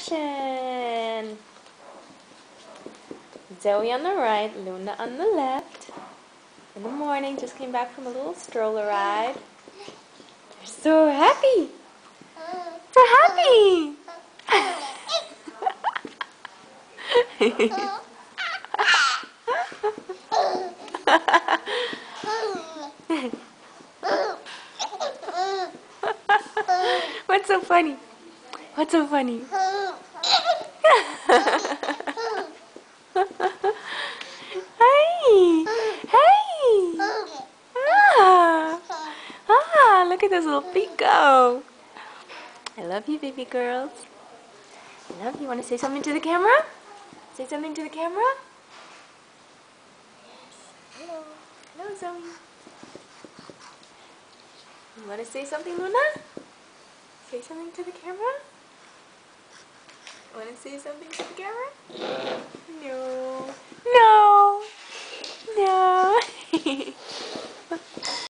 action! Zoe on the right, Luna on the left. In the morning, just came back from a little stroller ride. They're so happy! So happy! What's so funny? What's so funny? Hey! Hey! Look at those little feet go. I love you, baby girls. I love you. Want to say something to the camera? Say something to the camera? Hello. Hello, Zoe. You want to say something, Luna? Say something to the camera? Want to say something to the camera? No. No. No.